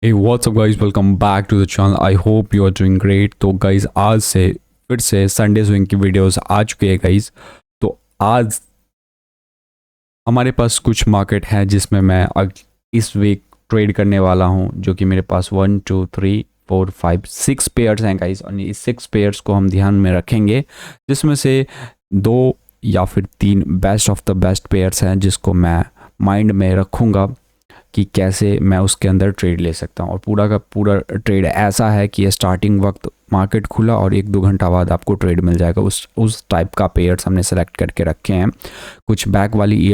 Hey, what's up guys? Welcome back to the channel. I hope you are doing great. तो guys आज से फिर से Sunday swing की वीडियोस आ चुकी है गाइज। तो आज हमारे पास कुछ मार्केट है जिसमें मैं इस वीक ट्रेड करने वाला हूं, जो कि मेरे पास 1 2 3 4 5 6 पेयर्स हैं गाइज। और इस 6 पेयर्स को हम ध्यान में रखेंगे, जिसमें से 2 या फिर 3 best of the best pairs हैं जिसको मैं माइंड में रखूँगा कि कैसे मैं उसके अंदर ट्रेड ले सकता हूँ। और पूरा का पूरा ट्रेड ऐसा है कि स्टार्टिंग वक्त मार्केट खुला और 1-2 घंटा बाद आपको ट्रेड मिल जाएगा। उस टाइप का पेयर्स हमने सेलेक्ट करके रखे हैं। कुछ बैक वाली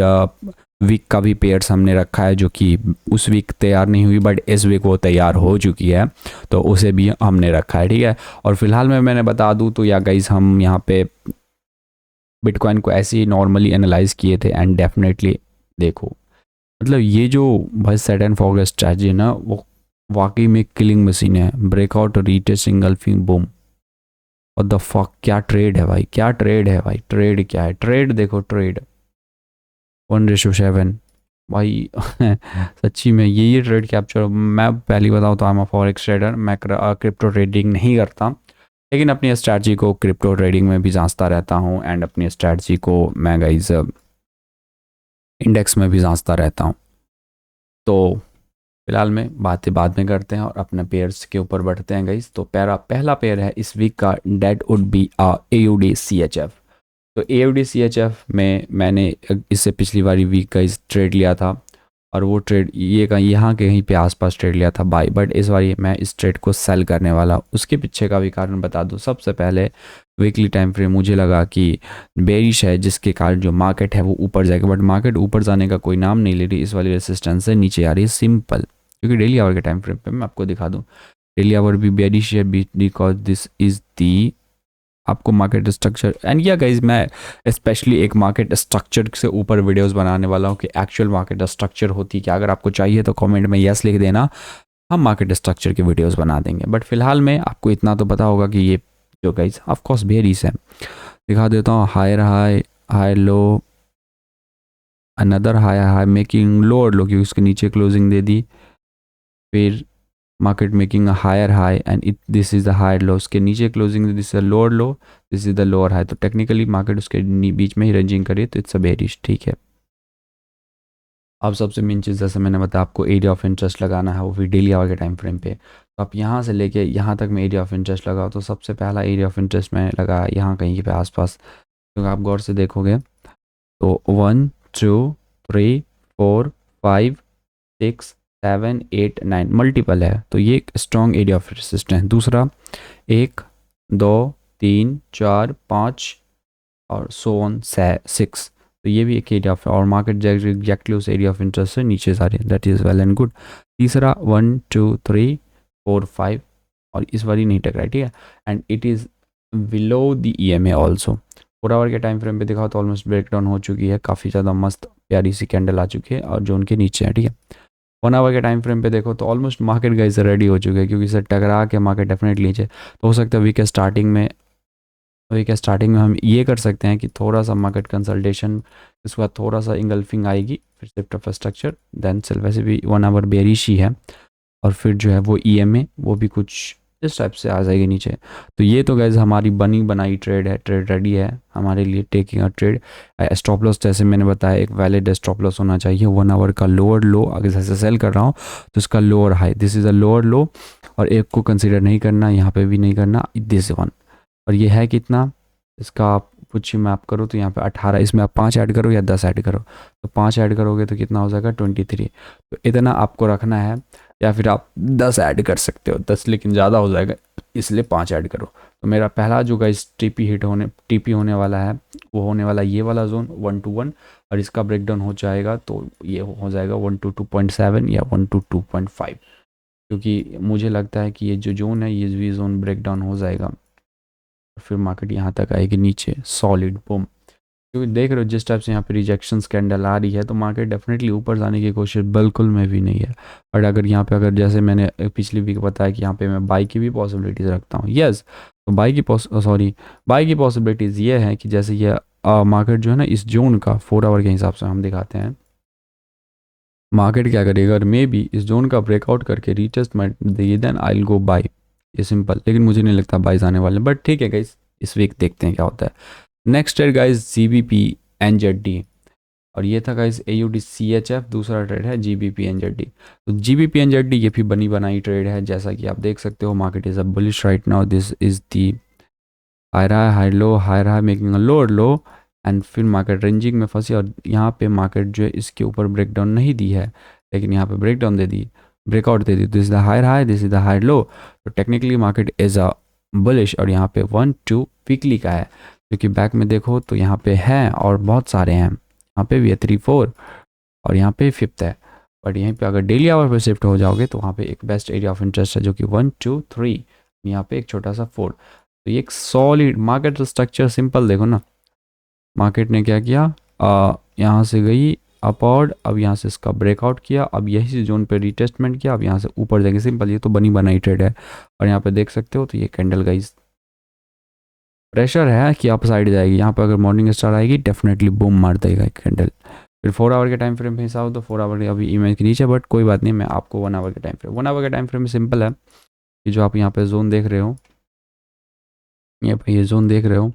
वीक का भी पेयर्स हमने रखा है जो कि उस वीक तैयार नहीं हुई, बट इस वीक वो तैयार हो चुकी है, तो उसे भी हमने रखा है। ठीक है। और फिलहाल मैंने बता दूँ तो या गाइज हम यहाँ पे बिटकॉइन को ऐसे ही नॉर्मली एनालाइज किए थे एंड डेफिनेटली देखो, मतलब ये जो भाई सेट एंड फॉरगेट स्ट्रैटेजी है ना, वो वाकई में किलिंग मशीन है। Breakout, retest, engulfing, boom. और द फक, क्या ट्रेड है भाई, क्या ट्रेड है भाई, ट्रेड क्या है, ट्रेड देखो, ट्रेड 1:7 भाई। सच्ची में ये ट्रेड कैप्चर। मैं पहली बताऊँ तो I am a forex trader, मैं क्रिप्टो ट्रेडिंग नहीं करता, लेकिन अपनी स्ट्रैटेजी को क्रिप्टो ट्रेडिंग में भी जांचता रहता हूँ एंड अपनी स्ट्रैटेजी को मैं गाइज इंडेक्स में भी जांचता रहता हूँ। तो फिलहाल में बातें बाद में करते हैं और अपने पेयर्स के ऊपर बढ़ते हैं गाइस। तो पहला पेयर है इस वीक का, date would be AUD CHF। तो AUD CHF में मैंने इससे पिछली वाली वीक का इस ट्रेड लिया था, और वो ट्रेड ये यहाँ कहीं पे आसपास ट्रेड लिया था बाई, बट इस बार मैं इस ट्रेड को सेल करने वाला। उसके पीछे का भी कारण बता दूँ। सबसे पहले वीकली टाइम फ्रेम मुझे लगा कि बेरिश है, जिसके कारण जो मार्केट है वो ऊपर जाएगा, बट मार्केट ऊपर जाने का कोई नाम नहीं ले रही। इस वाली रेसिस्टेंस से नीचे आ रही है, सिंपल। क्योंकि डेली आवर के टाइम फ्रेम पे मैं आपको दिखा दूँ, डेली आवर भी बेरिश है, बिकॉज दिस इज दी आपको market structure. And yeah guys मैं स्पेशली एक मार्केट स्ट्रक्चर से ऊपर वीडियोस बनाने वाला हूँ कि एक्चुअल मार्केट स्ट्रक्चर होती है क्या। अगर आपको चाहिए तो कमेंट में यस लिख देना, हम मार्केट स्ट्रक्चर की वीडियोस बना देंगे। बट फिलहाल में आपको इतना तो पता होगा कि ये जो गाइज ऑफकोर्स बेरीज है। दिखा देता हूँ, higher high, high low, another high high, making lower low क्योंकि उसके नीचे क्लोजिंग दे दी। फिर market making a higher high and this is the higher low, उसके नीचे closing, this is the lower low, this is the lower high. तो technically market उसके बीच में ही रेंजिंग करिए तो इट्स अ बेरिश। ठीक है। अब सबसे मेन चीज़, जैसे मैंने बताया, आपको एरिया ऑफ इंटरेस्ट लगाना है, वो भी डेली आवर के टाइम फ्रेम पे। तो आप यहाँ से लेके यहाँ तक में एरिया ऑफ इंटरेस्ट लगाओ। तो सबसे पहला एरिया ऑफ इंटरेस्ट में लगा यहाँ कहीं पे आसपास, क्योंकि आप गौर से देखोगे तो 1 2 3 4 5 6 7 8 9 मल्टीपल है, तो ये एक स्ट्रॉन्ग एरिया ऑफ रेसिस्टेंस है। दूसरा 1 2 3 4 5 और सो ऑन 6, तो ये भी एक एरिया ऑफ, और मार्केट एग्जैक्टली उस एरिया ऑफ इंटरेस्ट से नीचे जा रही है, that is well and good. तीसरा 1 2 3 4 5 और इस बारी नहीं टकराई। ठीक है। And it is below the EMA also. 4 hour के टाइम फ्रेम पे दिखाओ तो ऑलमोस्ट ब्रेक डाउन हो चुकी है, काफ़ी ज़्यादा मस्त प्यारी सी कैंडल आ चुकी है और जो उनके नीचे है। ठीक है। 1 आवर के टाइम फ्रेम पे देखो तो ऑलमोस्ट मार्केट गाइस रेडी हो चुके हैं, क्योंकि इसे टकरा के मार्केट डेफिनेटली नीचे। तो हो सकता है वीक के स्टार्टिंग में हम ये कर सकते हैं कि थोड़ा सा मार्केट कंसल्टेशन, इसके बाद थोड़ा सा इंगल्फिंग आएगी, फिर shift of structure, then sell. वैसे भी 1 आवर बेरिश ही है, और फिर जो है वो EMA वो भी कुछ इस टाइप से आ जाएगी नीचे। तो ये तो गैस हमारी बनी बनाई ट्रेड है, ट्रेड रेडी है हमारे लिए taking a trade. Stop loss जैसे मैंने बताया, एक वैलिड स्टॉप लॉस होना चाहिए। 1 आवर का लोअर लो, अगर जैसे सेल कर रहा हूँ तो इसका lower high, this is a lower लो, और एक को कंसिडर नहीं करना, यहाँ पे भी नहीं करना, दिस वन। और ये है कितना, इसका आप कुछ मैप करो तो यहाँ पे 18, इसमें आप 5 ऐड करो या 10 ऐड करो, तो 5 ऐड करोगे तो कितना हो जाएगा 23। तो इतना आपको रखना है, या फिर आप 10 ऐड कर सकते हो, 10 लेकिन ज़्यादा हो जाएगा, इसलिए 5 ऐड करो। तो मेरा पहला जो गाइस TP होने वाला है, वो होने वाला ये वाला जोन 1 to 1, और इसका ब्रेक डाउन हो जाएगा तो ये हो जाएगा 1 to 2.7 या 1 to 2.5, क्योंकि मुझे लगता है कि ये जो जोन है ये भी जोन ब्रेक डाउन हो जाएगा, फिर मार्केट यहाँ तक आएगी नीचे, सॉलिड बूम। क्योंकि देख रहे हो जिस टाइप से यहाँ पे रिजेक्शन कैंडल आ रही है, तो मार्केट डेफिनेटली ऊपर जाने की कोशिश बिल्कुल में भी नहीं है। बट अगर यहाँ पे, अगर जैसे मैंने पिछली वीक बताया कि यहाँ पे मैं बाई की भी पॉसिबिलिटीज़ रखता हूँ, यस, तो बाई की पॉसिबिलिटीज़ ये है कि जैसे ये मार्केट जो है ना, इस जोन का 4 आवर के हिसाब से हम दिखाते हैं, मार्केट क्या करेगा, अगर मे बी इस जोन का ब्रेकआउट करके रीटेस्टमेंट देगी then I will go buy, ये सिंपल। लेकिन मुझे नहीं लगता बाइज आने वाले, बट ठीक है गाइस, इस वीक देखते हैं क्या होता है। Next trade guys GBP NZD, और ये था गाइस एयूडी सीएचएफ, दूसरा ट्रेड है जीबीपी एनजेडी। तो जीबीपी एनजेडी ये भी बनी बनाई ट्रेड है, जैसा कि आप देख सकते हो market is a bullish right now, this is the high high making a lower low, and फिर मार्केट रेंजिंग में फंसी, और यहाँ पे मार्केट जो है इसके ऊपर ब्रेकडाउन नहीं दी है, लेकिन यहाँ पे ब्रेकडाउन दे दी, ब्रेकआउट दे दी, this is the high, this is the high low. तो technically market is a bullish, और यहाँ पे 1-2 वीकली का है, क्योंकि बैक में देखो तो यहाँ पे है और बहुत सारे हैं, यहाँ पे भी है 3-4, और यहाँ पे 5th है। बट यहीं पे अगर डेली आवर पे शिफ्ट हो जाओगे तो वहाँ पे एक बेस्ट एरिया ऑफ इंटरेस्ट है जो कि 1-2-3, यहाँ पे एक छोटा सा 4। तो ये एक सॉलिड मार्केट स्ट्रक्चर, सिंपल देखो ना, मार्केट ने क्या किया, यहाँ से गई अपवर्ड, अब यहाँ से इसका ब्रेकआउट किया, अब यही जोन पे रिटेस्टमेंट किया, अब यहाँ से ऊपर जाएंगे, सिंपल, ये तो बनी बनाई ट्रेड है। और यहाँ पे देख सकते हो तो ये कैंडल गई, प्रेशर है कि अप साइड जाएगी, यहाँ पर अगर मॉर्निंग स्टार आएगी डेफिनेटली बूम मार देगा एक कैंडल। फिर 4 आवर के टाइम फ्रेम पे हिसाब तो 4 आवर के अभी इमेज के नीचे, बट कोई बात नहीं, मैं आपको 1 आवर के टाइम फ्रेम, 1 आवर के टाइम फ्रेम में सिंपल है कि जो आप यहाँ पे जोन देख रहे हो, ये पे ये जोन देख रहे हो,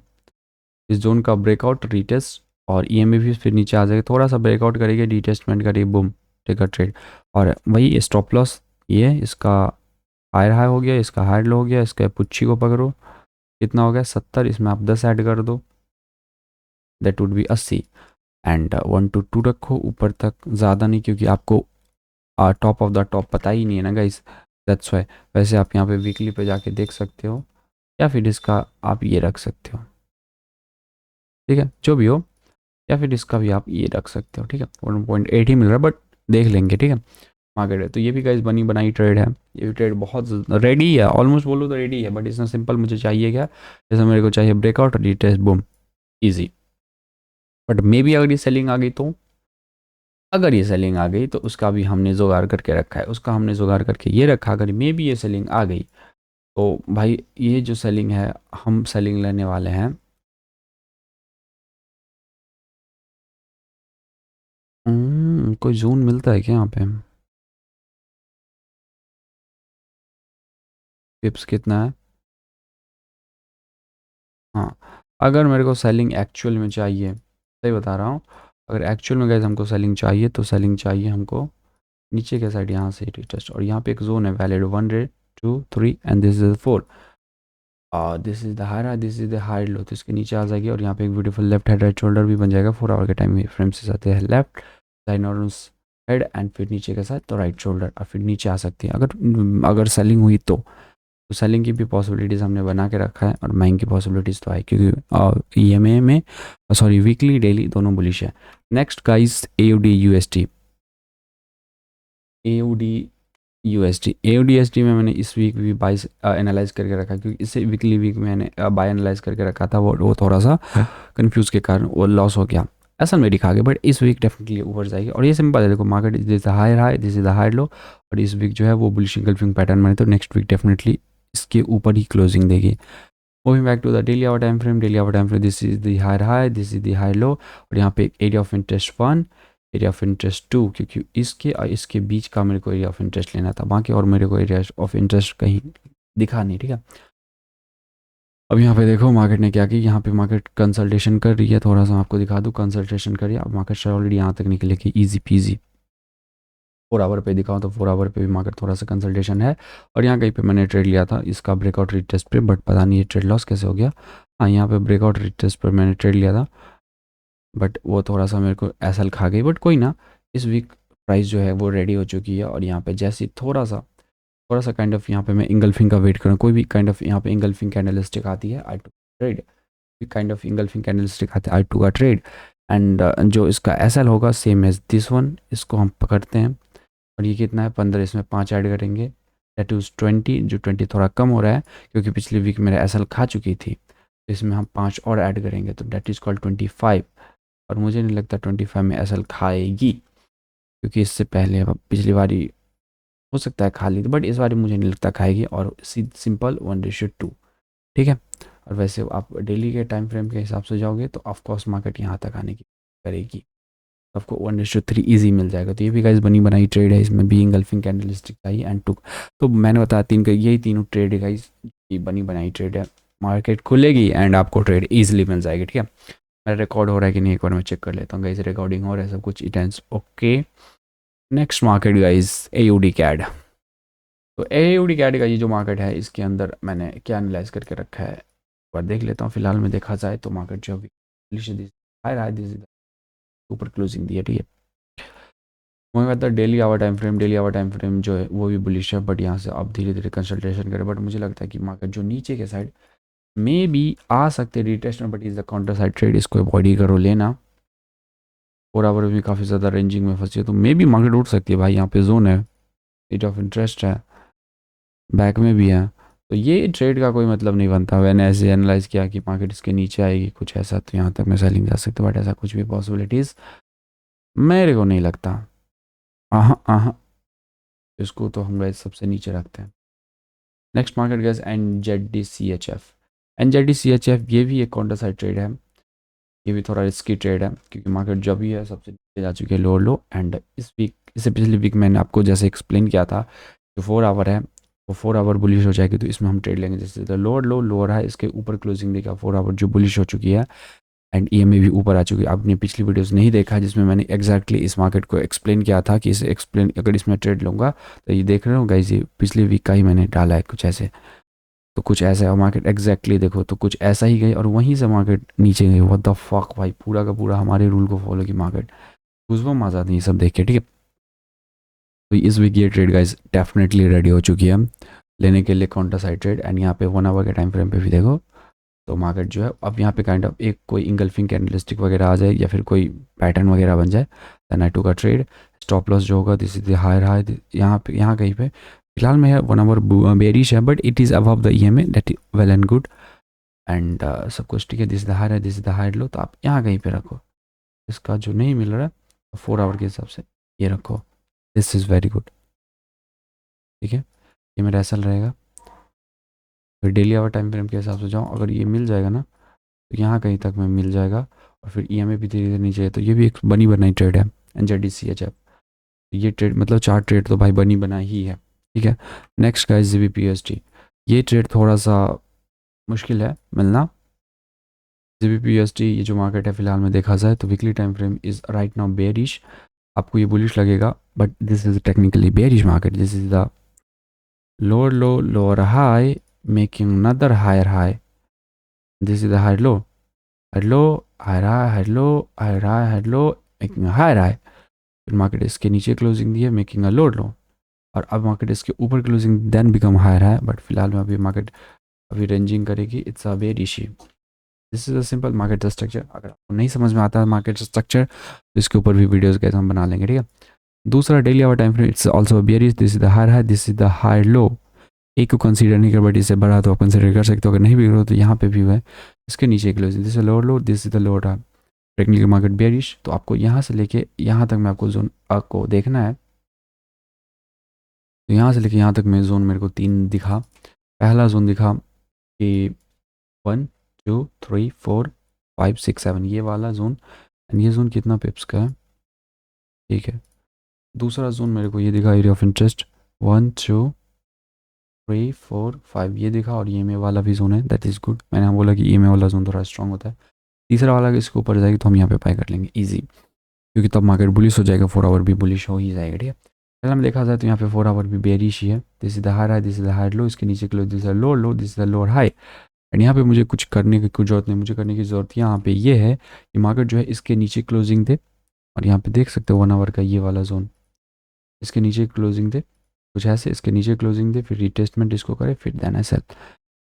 इस जोन का ब्रेकआउट रीटेस्ट और ईएमए भी फिर नीचे आ जाएगा, थोड़ा सा ब्रेकआउट करेगी, रिटेस्टमेंट करेगी, बूम, टेक अ ट्रेड। और वही स्टॉप लॉस, ये इसका हायर हाई हो गया, इसका हायर लो हो गया, इसका पुच्छी को पकड़ो, कितना हो गया 70, इसमें आप 10 ऐड कर दो, दैट वुड बी 80, एंड 1-2 रखो ऊपर तक, ज़्यादा नहीं, क्योंकि आपको टॉप ऑफ द टॉप पता ही नहीं है ना गाइस, दैट्स वाई। वैसे आप यहाँ पे वीकली पे जाके देख सकते हो, या फिर इसका आप ये रख सकते हो, ठीक है, जो भी हो, या फिर इसका भी आप ये रख सकते हो, ठीक है, 1.8 ही मिल रहा है, बट देख लेंगे, ठीक है। मार्केट है तो ये भी गाइस बनी बनाई ट्रेड है, ये भी ट्रेड बहुत रेडी है, ऑलमोस्ट बोलो तो रेडी है, बट इसमें सिंपल मुझे चाहिए क्या, जैसे मेरे को चाहिए breakout, retest, boom, easy. But may be अगर ये सेलिंग आ गई तो, अगर ये सेलिंग आ गई तो उसका भी हमने जुगाड़ करके रखा है, उसका हमने जुगाड़ करके ये रखा, अगर मे बी ये सेलिंग आ गई तो भाई ये जो सेलिंग है, हम सेलिंग लेने वाले हैं, कोई जोन मिलता है क्या यहाँ पे, पिप्स कितना है, हाँ, अगर मेरे को सेलिंग एक्चुअल में चाहिए, सही बता रहा हूँ, अगर एक्चुअल में गैस हमको सेलिंग चाहिए तो सेलिंग चाहिए हमको नीचे के साइड, यहाँ से टेस्ट, और यहाँ पे एक जोन है valid 1-2-3 and this is 4, this is the higher, this is the high low, तो इसके नीचे आ जाएगी, और यहाँ पे एक beautiful left head right shoulder भी बन जाएगा, 4 आवर के टाइम फ्रेम से आते हैं लेफ्ट साइड हेड, एंड फिर नीचे के साथ तो राइट शोल्डर, और फिर नीचे आ सकती है अगर अगर सेलिंग हुई तो सेलिंग की भी पॉसिबिलिटीज़ हमने बना के रखा है, और बाइंग की पॉसिबिलिटीज़ तो है, क्योंकि ईएमए में सॉरी वीकली डेली दोनों बुलिश है। Next guys AUD UST, AUD USD, AUD USD में मैंने इस वीक भी बाइस एनालाइज करके रखा, क्योंकि इससे वीकली वीक मैंने बाय एनालाइज करके रखा था, वो थोड़ा सा कंफ्यूज के कारण वो लॉस हो गया, ऐसा मेरी दिखा गया, बट इस वीक डेफिनेटली ऊपर जाएगी, और ये सिंपल है, देखो market this is the higher high, this is the higher low, और इस वीक जो है वो बुलिश इंगल्फिंग पैटर्न में है, तो नेक्स्ट वीक डेफिनेटली इसके ऊपर ही क्लोजिंग देगी। Moving back to the daily hour time frame, daily hour time frame, this is the higher high, this is the high low, और यहाँ पे area of interest 1, area of interest 2, क्योंकि इसके और इसके बीच का मेरे को एरिया ऑफ इंटरेस्ट लेना था, बाकी और मेरे को एरिया ऑफ इंटरेस्ट कहीं दिखा नहीं, ठीक है। अब यहाँ पे देखो मार्केट ने क्या की, यहाँ पे मार्केट कंसल्टेशन कर रही है, थोड़ा सा आपको दिखा दूँ, कंसल्टेशन करिए, अब मार्केट ऑलरेडी यहाँ तक निकलेगी ईजी पीजी। 4 आवर पे दिखाऊँ तो 4 आवर पे भी मार्केट थोड़ा सा कंसल्टेशन है, और यहाँ कहीं पे मैंने ट्रेड लिया था इसका ब्रेकआउट रीटेस्ट पे, बट पता नहीं ये ट्रेड लॉस कैसे हो गया। हाँ, यहाँ पे ब्रेकआउट रीटेस्ट पर मैंने ट्रेड लिया था, बट वो थोड़ा सा मेरे को एसएल खा गई, बट कोई ना, इस वीक प्राइस जो है वो रेडी हो चुकी है, और यहाँ पे जैसे थोड़ा सा काइंड ऑफ यहाँ पे मैं इंगल्फिंग का वेट करूँ, कोई भी काइंड ऑफ यहाँ पे इंगल्फिंग कैंडलस्टिक आती है, I two trade, kind of engulfing candlestick आती है, आई टू का ट्रेड, एंड जो इसका एसएल होगा सेम एज दिस वन, इसको हम पकड़ते हैं, और ये कितना है 15, इसमें 5 ऐड करेंगे, दैट इज 20, जो 20 थोड़ा कम हो रहा है क्योंकि पिछली वीक मेरा एसएल खा चुकी थी, तो इसमें हम 5 और ऐड करेंगे, तो दैट इज़ कॉल्ड 25, और मुझे नहीं लगता 25 में एसएल खाएगी, क्योंकि इससे पहले पिछली बारी हो सकता है खा ली थी, बट इस बार मुझे नहीं लगता खाएगी, और सिंपल 1:2, ठीक है। और वैसे आप डेली के टाइम फ्रेम के हिसाब से जाओगे तो ऑफकोर्स मार्केट यहाँ तक आने की करेगी, आपको 1:3 ईजी मिल जाएगा। तो ये भी गाइस बनी बनाई ट्रेड है, इसमें भी इंगल्फिंग कैंडलस्टिक आई एंड टू। तो मैंने बताया तीन का, यही तीनों ट्रेड है गाइस, ये बनी बनाई ट्रेड है। मार्केट खुलेगी एंड आपको ट्रेड ईजिली मिल जाएगी। ठीक है, मेरा रिकॉर्ड हो रहा है कि नहीं एक बार मैं चेक कर लेता हूँ गाइस। रिकॉर्डिंग हो रहा है सब कुछ, it's okay. Next market guys AUD CAD. तो AUD कैड का ये जो मार्केट है, इसके अंदर मैंने क्या एनालाइज करके रखा है एक बार देख लेता हूँ। फिलहाल में देखा जाए तो मार्केट जो अभी ऊपर क्लोजिंग दी है। ठीक है, मुझे कहता है डेली आवर टाइम फ्रेम जो है वो भी बुलिश है, बट यहाँ से आप धीरे धीरे कंसल्टेशन करें। बट मुझे लगता है कि मार्केट जो नीचे के साइड मे भी आ सकते हैं retestment, but is the counter side trade, इसको अवॉइड ही करो लेना। 4 आवर भी काफ़ी ज़्यादा रेंजिंग में फंसी है, तो मे भी मार्केट उठ सकती है भाई। यहाँ पे जोन है, रेट ऑफ इंटरेस्ट है, बैक में भी है, तो ये ट्रेड का कोई मतलब नहीं बनता। मैंने ऐसे एनालाइज किया कि मार्केट इसके नीचे आएगी कुछ ऐसा, तो यहाँ तक मैं सेलिंग जा सकता, बट ऐसा कुछ भी पॉसिबिलिटीज़ मेरे को नहीं लगता। हाँ, इसको तो हम गैस सबसे नीचे रखते हैं। Next market gas NZDCHF। NZDCHF ये भी एक काउंटर साइड ट्रेड है, ये भी थोड़ा रिस्की ट्रेड है, क्योंकि मार्केट जब भी है सबसे नीचे जा चुकी है, लोअर लो। एंड इस वीक, इससे पिछले वीक मैंने आपको जैसे एक्सप्लेन किया था, जो 4 आवर है वो 4 आवर बुलिश हो जाएगी, तो इसमें हम ट्रेड लेंगे। जैसे लोअर लो लोअर है, इसके ऊपर क्लोजिंग देगा 4 आवर जो बुलिश हो चुकी है, एंड EMA भी ऊपर आ चुकी है। आपने पिछली वीडियोस नहीं देखा जिसमें मैंने एग्जैक्टली इस मार्केट को एक्सप्लेन किया था कि इसे एक्सप्लेन अगर इसमें ट्रेड लूँगा तो ये देख रहे हो गाइस, ये पिछले वीक का ही मैंने डाला है कुछ ऐसे। तो कुछ ऐसा है, और मार्केट एग्जैक्टली देखो तो कुछ ऐसा ही गई, और वहीं से मार्केट नीचे गई। व्हाट द फक भाई, पूरा का पूरा हमारे रूल को फॉलो की मार्केट, गूज़बम्प आ जाती है ये सब देख के। ठीक है, तो इस वीक ये ट्रेड गाइस डेफिनेटली रेडी हो चुकी है लेने के लिए काउंटर साइड ट्रेड। एंड यहाँ पे 1 आवर के टाइम फ्रेम पे भी देखो तो मार्केट जो है अब यहाँ पे काइंड ऑफ एक कोई इंगल्फिंग कैंडलस्टिक वगैरह आ जाए या फिर कोई पैटर्न वगैरह बन जाए, देन आई टू का ट्रेड। स्टॉप लॉस जो होगा this is the higher high, यहाँ पे यहाँ कहीं पे फिलहाल में है 1 आवर बेरिश है, but it is above the EMA, that is well and good. And सब कुछ ठीक है, दिस इज द हायर है, this is the higher low, तो आप यहाँ कहीं पे रखो। इसका जो नहीं मिल रहा है 4 आवर के हिसाब से ये रखो, दिस इज़ वेरी गुड। ठीक है, ये मेरा ऐसा रहेगा। फिर डेली आवर टाइम फ्रेम के हिसाब से जाऊँ, अगर ये मिल जाएगा ना तो यहाँ कहीं तक में मिल जाएगा, और फिर EMA भी धीरे धीरे नीचे है, तो ये भी एक बनी बनाई ट्रेड है NZDCHF। ये ट्रेड मतलब 4 ट्रेड तो भाई बनी बना ही है। ठीक है, नेक्स्ट का है ZBPUSD। ये ट्रेड थोड़ा सा मुश्किल है मिलना। ZBPUSD ये जो मार्केट है फिलहाल में देखा जाए तो weekly time frame is right now bearish. आपको ये बुलिश लगेगा, but this is technically bearish market. This is the lower low lower high making another higher high, this is the higher low higher low higher high higher low higher high higher low making higher high. फिर market इसके नीचे closing दी है making a lower लो, और अब market इसके ऊपर closing then become higher high. But फिलहाल में अभी मार्केट अभी रेंजिंग करेगी, it's a bearish. This is a simple market structure. अगर आपको नहीं समझ में आता है मार्केट स्ट्रक्चर तो इसके ऊपर भी वीडियोस कैसे हम बना लेंगे। ठीक है, दूसरा daily hour time frame, it's also bearish. This is the higher high, this is the higher low. एक को कंसीडर नहीं कर, बट इससे बड़ा तो आप कंसीडर कर सकते हो। अगर नहीं भी करो तो यहाँ पे भी है, इसके नीचे closing, this is lower low, this is the lower high. Technical market bearish, तो आपको यहाँ से लेके यहाँ तक मैं आपको जोन आपको देखना है। तो यहाँ से लेके यहाँ तक में जोन मेरे को 3 दिखा। पहला जोन दिखा कि 1 2 3 4 5 6 7 ये वाला जोन, एंड ये जोन कितना पिप्स का है। ठीक है, दूसरा जोन मेरे को ये दिखा एरिया ऑफ इंटरेस्ट 1 2 3 4 5 ये दिखा, और EMA वाला भी जोन है, दैट इज़ गुड। मैंने बोला कि EMA वाला जोन थोड़ा स्ट्रॉन्ग होता है। तीसरा वाला अगर इसके ऊपर जाएगी तो हम यहाँ पे बाय कर लेंगे ईजी, क्योंकि तब मार्केट बुलिश हो जाएगा, 4 आवर भी बुलिश हो ही जाएगा। ठीक है, पहले हम देखा जाए तो यहाँ पे 4 आवर भी बेरिश ही है। This is the higher high, this is the higher low, इसके नीचे close, this is the lower low, this is the lower high. And यहाँ पे मुझे कुछ करने की कुछ जरूरत नहीं, मुझे करने की ज़रूरत यहाँ पे ये है कि मार्केट जो है इसके नीचे क्लोजिंग दे, और यहाँ पे देख सकते हो 1 आवर का ये वाला जोन, इसके नीचे क्लोजिंग दे कुछ ऐसे, इसके नीचे क्लोजिंग दे, फिर रिटेस्टमेंट इसको करे, फिर देन आई सेल।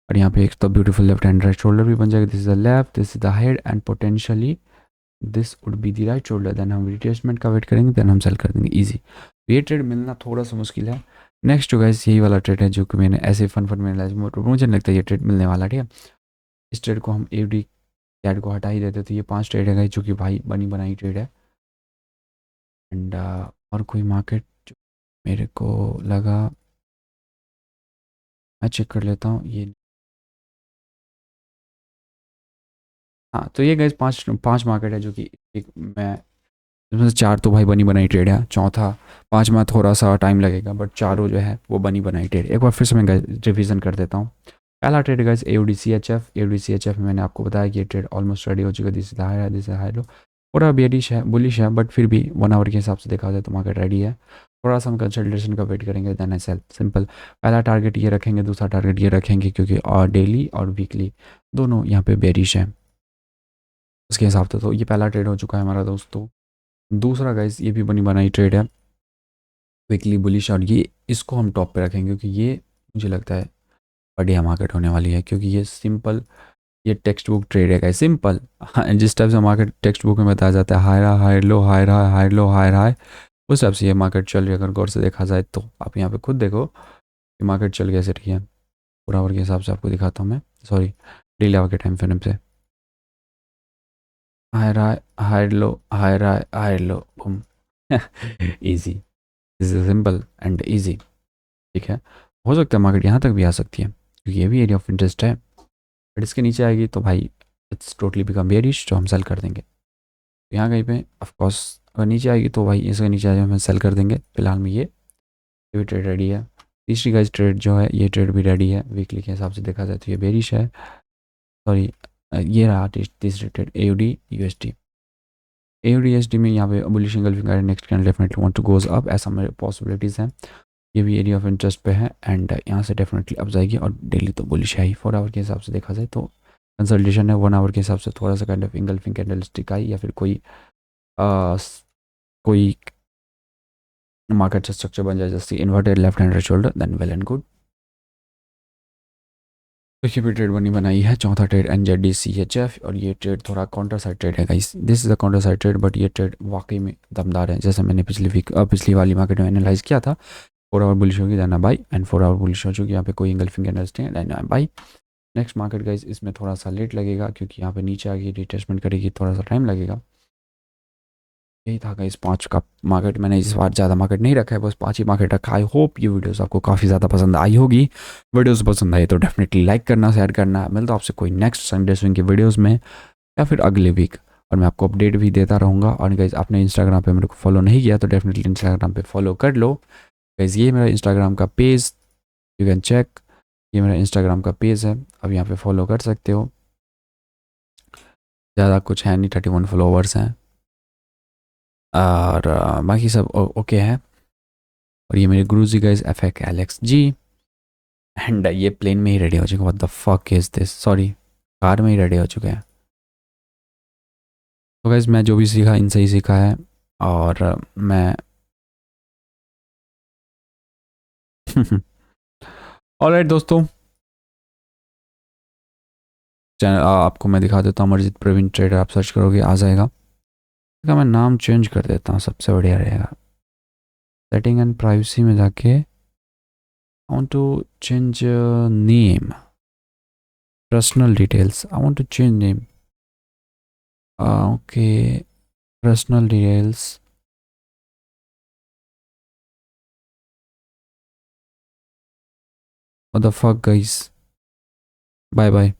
और यहाँ पे एक तो beautiful left hand right shoulder भी बन जाएगा। This is the left, this is the head, and potentially this would be the right shoulder. Then हम रिटेस्टमेंट का वेट करेंगे, देन हम सेल कर देंगे ईजी। ये ट्रेड मिलना थोड़ा सा मुश्किल है। नेक्स्ट जो गाइस यही वाला ट्रेड है जो कि मैंने ऐसे फन में मुझे नहीं लगता ये ट्रेड मिलने वाला। ठीक है, इस ट्रेड को हम AUD कैड को हटा ही देते, तो ये 5 ट्रेड है गाइस जो कि भाई बनी बनाई ट्रेड है। एंड और कोई मार्केट जो मेरे को लगा, मैं चेक कर लेता हूँ ये। हाँ, तो ये गाइस 5 5 मार्केट है जो कि एक मैं इसमें से 4 तो भाई बनी बनाई ट्रेड है, चौथा 5वां थोड़ा सा टाइम लगेगा, बट चारों जो है वो बनी बनाई ट्रेड। एक बार फिर से मैं रिवीजन कर देता हूँ। पहला ट्रेड गाइस AUD CHF में मैंने आपको बताया कि ये ट्रेड ऑलमोस्ट रेडी हो चुका है। This is high, this is high low, थोड़ा बेरिश है, बुलिश है, बट फिर भी 1 आवर के हिसाब से देखा जाए तो मार्केट रेडी है। थोड़ा सा हम कंसल्टेशन का वेट करेंगे, देन आई सेल, सिंपल। पहला टारगेट ये रखेंगे, दूसरा टारगेट ये रखेंगे, क्योंकि और डेली और वीकली दोनों यहाँ पे बेरिश है उसके हिसाब से। तो ये पहला ट्रेड हो चुका है हमारा दोस्तों। दूसरा गाइस ये भी बनी बनाई ट्रेड है, वीकली बुलिश, और ये इसको हम टॉप पे रखेंगे क्योंकि ये मुझे लगता है बढ़िया मार्केट होने वाली है, क्योंकि ये सिंपल, ये टेक्स्ट बुक ट्रेड है गाइस, सिंपल। हाँ, जिस टाइप से मार्केट टेक्स्ट बुक में बताया जाता है high high low high high high low high high, उस टाइप से ये मार्केट चल रही है। अगर गौर से देखा जाए तो आप यहाँ पे खुद देखो कि मार्केट चल कैसे रही है। पूरा आवर के हिसाब से आपको दिखाता हूँ मैं, सॉरी डेली आवर के टाइम फ्रेम से। हाई राय हाई लो हाई राय high low boom. Easy, this is simple and easy. ठीक है, हो सकता है मार्केट यहाँ तक भी आ सकती है क्योंकि ये भी एरिया ऑफ इंटरेस्ट है, बट इसके नीचे आएगी तो भाई इट्स टोटली बिकम बेरिश, जो हम सेल कर देंगे। तो यहाँ कहीं पे ऑफ कोर्स अगर नीचे आएगी तो भाई इसके नीचे आ जाए हम सेल कर देंगे। फिलहाल में ये भी ट्रेड रेडी है। तीसरी गाइस ट्रेड जो है ये ट्रेड भी रेडी है, वीकली के हिसाब से देखा जाए तो ये बेरिश है, सॉरी ये रहा तीसरी ट्रेड AUD USD में यहाँ पे बुलिश एंगल्फिंग है, next candle definitely want to goes up, ऐसा मेरे पॉसिबिलिटीज़ हैं। ये भी एरिया ऑफ इंटरेस्ट पे है एंड यहाँ से डेफिनेटली अप जाएगी, और डेली तो बुलिश है ही। 4 आवर के हिसाब से देखा जाए तो कंसल्टेशन है, 1 आवर के हिसाब से थोड़ा सा काइंड ऑफ इंगल्फिंग कैंडलस्टिक आई, या फिर कोई मार्केट स्ट्रक्चर बन जाए जैसे inverted left hand shoulder, then well and good. तो ये भी ट्रेड बनी बनाई है, चौथा ट्रेड NZD CHF, और ये ट्रेड थोड़ा काउंटर साइड ट्रेड है guys, this is a counter side trade, but ये ट्रेड वाकई में दमदार है। जैसे मैंने पिछली वाली मार्केट में एनालाइज किया था, 4 आवर बुलिश होगी then buy, and 4 hour bullish हो चुकी, यहाँ पे कोई इंगल्फिंग कैंडल्स नहीं है, then buy. Next market guys इसमें थोड़ा सा लेट लगेगा क्योंकि यहाँ पे नीचे आगे रिटेस्टमेंट करेगी, थोड़ा सा टाइम लगेगा। यही था गाइस 5 का मार्केट, मैंने इस बार ज़्यादा मार्केट नहीं रखा है, बस 5 ही मार्केट रखा। आई होप ये वीडियोस आपको काफ़ी ज़्यादा पसंद आई होगी। वीडियोस पसंद आई तो डेफिनेटली लाइक करना, शेयर करना। मिलता हूँ आपसे कोई नेक्स्ट संडे स्विंग की वीडियोज़ में या फिर अगले वीक, और मैं आपको अपडेट भी देता रहूँगा। और गाइज आपने इंस्टाग्राम पे मेरे को फॉलो नहीं किया तो डेफिनेटली इंस्टाग्राम पे फॉलो कर लो गाइज, ये मेरा इंस्टाग्राम का पेज, यू कैन चेक, ये मेरा इंस्टाग्राम का पेज है, अब यहाँ पे फॉलो कर सकते हो। ज़्यादा कुछ है नहीं, 31 फॉलोवर्स हैं, और बाकी सब ओके है। और ये मेरे गुरु जी guys FX Alex ji, and ये प्लेन में ही रेडी हो चुके हैं, what the fuck is this, sorry car में ही रेडी हो चुके हैं। तो गाइज मैं जो भी सीखा इनसे ही सीखा है, और मैं ऑलराइट दोस्तों, चैनल आपको मैं दिखा देता हूँ, अमरजीत प्रवीण ट्रेडर आप सर्च करोगे आ जाएगा। इसका मैं नाम चेंज कर देता हूँ, सबसे बढ़िया रहेगा। सेटिंग एंड प्राइवेसी में जाके I want to change name, personal details, I want to change name, okay personal details. What the fuck guys, bye bye.